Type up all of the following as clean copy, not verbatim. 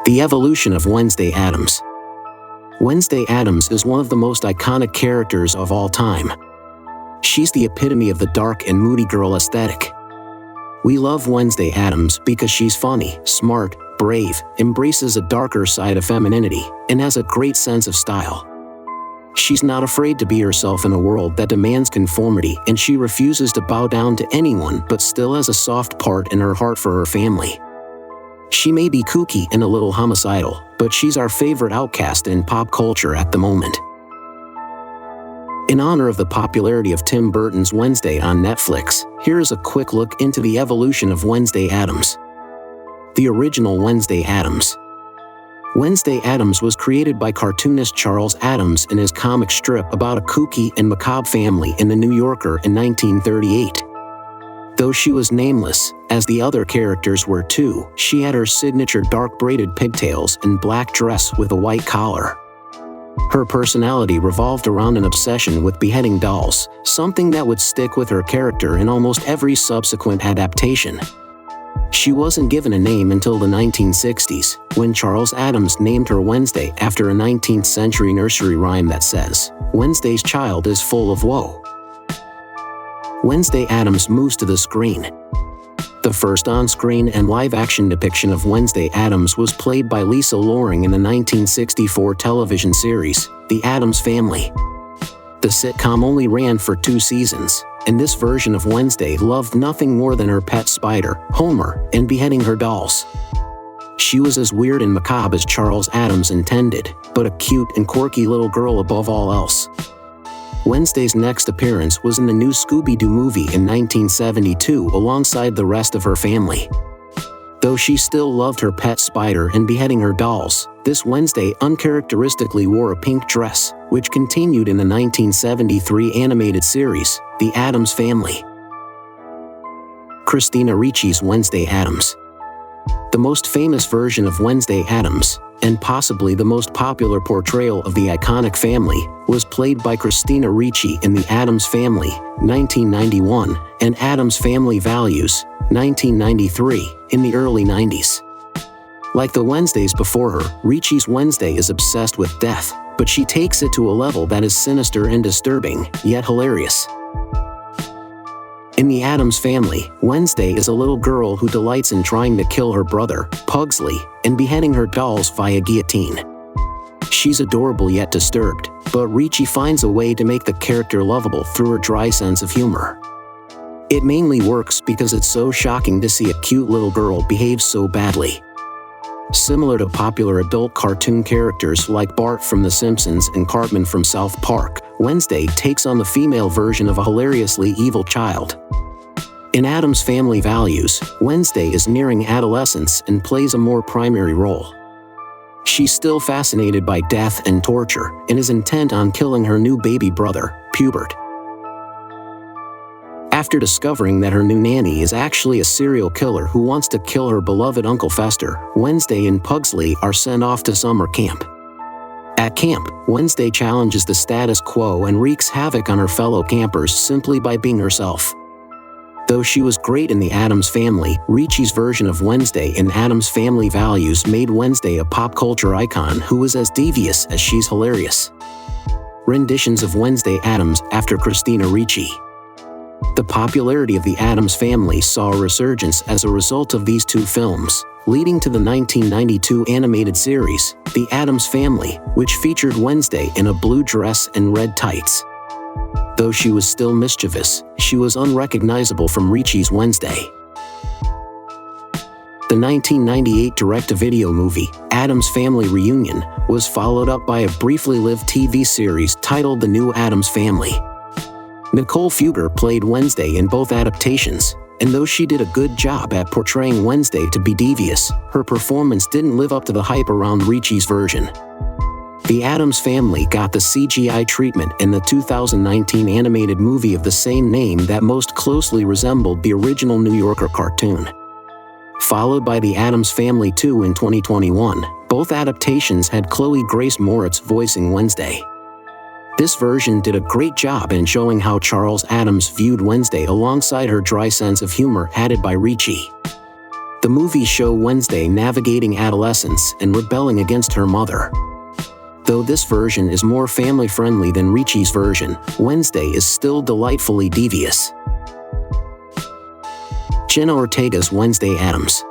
The evolution of Wednesday Addams. Wednesday Addams is one of the most iconic characters of all time. She's the epitome of the dark and moody girl aesthetic. We love Wednesday Addams because she's funny, smart, brave, embraces a darker side of femininity, and has a great sense of style. She's not afraid to be herself in a world that demands conformity, and she refuses to bow down to anyone but still has a soft part in her heart for her family. She may be kooky and a little homicidal, but she's our favorite outcast in pop culture at the moment. In honor of the popularity of Tim Burton's Wednesday on Netflix, here's a quick look into the evolution of Wednesday Addams. The original Wednesday Addams. Wednesday Addams was created by cartoonist Charles Addams in his comic strip about a kooky and macabre family in The New Yorker in 1938. Though she was nameless, as the other characters were too, she had her signature dark braided pigtails and black dress with a white collar. Her personality revolved around an obsession with beheading dolls, something that would stick with her character in almost every subsequent adaptation. She wasn't given a name until the 1960s, when Charles Addams named her Wednesday after a 19th century nursery rhyme that says, "Wednesday's child is full of woe." Wednesday Addams moves to the screen. The first on-screen and live-action depiction of Wednesday Addams was played by Lisa Loring in the 1964 television series, The Addams Family. The sitcom only ran for 2 seasons, and this version of Wednesday loved nothing more than her pet spider, Homer, and beheading her dolls. She was as weird and macabre as Charles Addams intended, but a cute and quirky little girl above all else. Wednesday's next appearance was in the new Scooby-Doo movie in 1972 alongside the rest of her family. Though she still loved her pet spider and beheading her dolls, this Wednesday uncharacteristically wore a pink dress, which continued in the 1973 animated series, The Addams Family. Christina Ricci's Wednesday Addams. The most famous version of Wednesday Addams, and possibly the most popular portrayal of the iconic family, was played by Christina Ricci in The Addams Family, 1991, and Addams Family Values, 1993, in the early 90s. Like the Wednesdays before her, Ricci's Wednesday is obsessed with death, but she takes it to a level that is sinister and disturbing, yet hilarious. In The Addams Family, Wednesday is a little girl who delights in trying to kill her brother, Pugsley, and beheading her dolls via guillotine. She's adorable yet disturbed, but Ricci finds a way to make the character lovable through her dry sense of humor. It mainly works because it's so shocking to see a cute little girl behave so badly. Similar to popular adult cartoon characters like Bart from The Simpsons and Cartman from South Park, Wednesday takes on the female version of a hilariously evil child. In Addams Family Values, Wednesday is nearing adolescence and plays a more primary role. She's still fascinated by death and torture and is intent on killing her new baby brother, Pubert. After discovering that her new nanny is actually a serial killer who wants to kill her beloved Uncle Fester, Wednesday and Pugsley are sent off to summer camp. At camp, Wednesday challenges the status quo and wreaks havoc on her fellow campers simply by being herself. Though she was great in The Addams Family, Ricci's version of Wednesday in Addams Family Values made Wednesday a pop culture icon who is as devious as she's hilarious. Renditions of Wednesday Addams after Christina Ricci. The popularity of The Addams Family saw a resurgence as a result of these 2 films, leading to the 1992 animated series, The Addams Family, which featured Wednesday in a blue dress and red tights. Though she was still mischievous, she was unrecognizable from Ricci's Wednesday. The 1998 direct-to-video movie, Addams Family Reunion, was followed up by a briefly lived TV series titled The New Addams Family. Nicole Fugger played Wednesday in both adaptations, and though she did a good job at portraying Wednesday to be devious, her performance didn't live up to the hype around Ricci's version. The Addams Family got the CGI treatment in the 2019 animated movie of the same name that most closely resembled the original New Yorker cartoon. Followed by The Addams Family 2 in 2021, both adaptations had Chloe Grace Moretz voicing Wednesday. This version did a great job in showing how Charles Addams viewed Wednesday alongside her dry sense of humor added by Ricci. The movies show Wednesday navigating adolescence and rebelling against her mother. Though this version is more family-friendly than Ricci's version, Wednesday is still delightfully devious. Jenna Ortega's Wednesday Addams.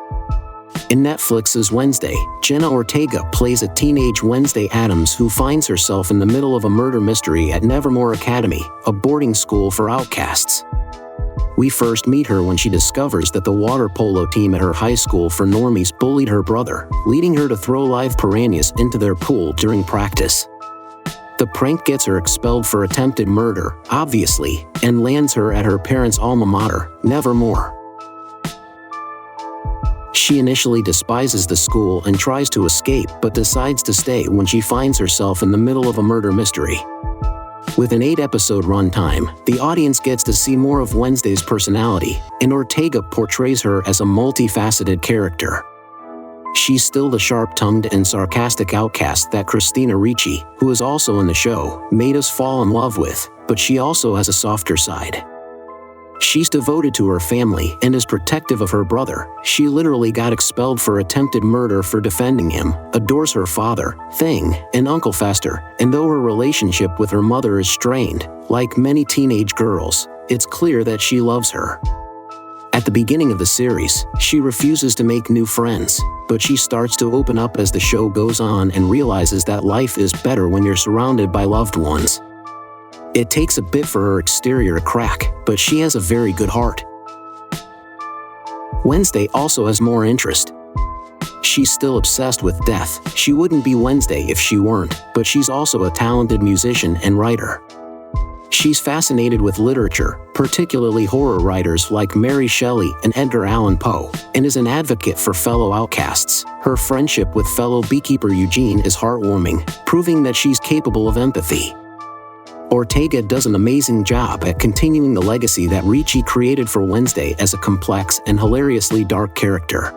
In Netflix's Wednesday, Jenna Ortega plays a teenage Wednesday Addams who finds herself in the middle of a murder mystery at Nevermore Academy, a boarding school for outcasts. We first meet her when she discovers that the water polo team at her high school for normies bullied her brother, leading her to throw live piranhas into their pool during practice. The prank gets her expelled for attempted murder, obviously, and lands her at her parents' alma mater, Nevermore. She initially despises the school and tries to escape but decides to stay when she finds herself in the middle of a murder mystery. With an 8-episode runtime, the audience gets to see more of Wednesday's personality, and Ortega portrays her as a multifaceted character. She's still the sharp-tongued and sarcastic outcast that Christina Ricci, who is also in the show, made us fall in love with, but she also has a softer side. She's devoted to her family and is protective of her brother. She literally got expelled for attempted murder for defending him, adores her father, Thing, and Uncle Fester, and though her relationship with her mother is strained, like many teenage girls, it's clear that she loves her. At the beginning of the series, she refuses to make new friends, but she starts to open up as the show goes on and realizes that life is better when you're surrounded by loved ones. It takes a bit for her exterior to crack, but she has a very good heart. Wednesday also has more interest. She's still obsessed with death. She wouldn't be Wednesday if she weren't, but she's also a talented musician and writer. She's fascinated with literature, particularly horror writers like Mary Shelley and Edgar Allan Poe, and is an advocate for fellow outcasts. Her friendship with fellow beekeeper Eugene is heartwarming, proving that she's capable of empathy. Ortega does an amazing job at continuing the legacy that Ricci created for Wednesday as a complex and hilariously dark character.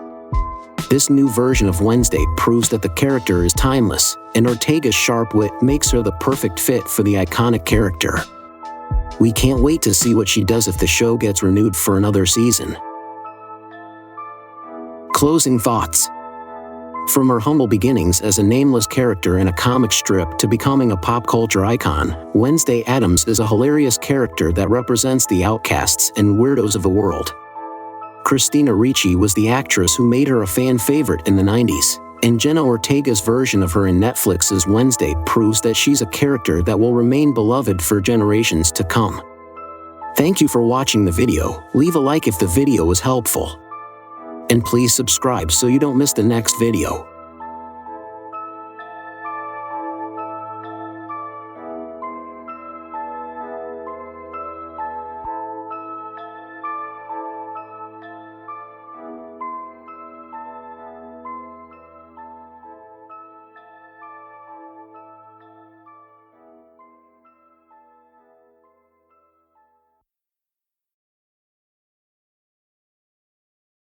This new version of Wednesday proves that the character is timeless, and Ortega's sharp wit makes her the perfect fit for the iconic character. We can't wait to see what she does if the show gets renewed for another season. Closing thoughts. From her humble beginnings as a nameless character in a comic strip to becoming a pop culture icon, Wednesday Addams is a hilarious character that represents the outcasts and weirdos of the world. Christina Ricci was the actress who made her a fan favorite in the 90s, and Jenna Ortega's version of her in Netflix's Wednesday proves that she's a character that will remain beloved for generations to come. Thank you for watching the video. Leave a like if the video was helpful. And please subscribe so you don't miss the next video.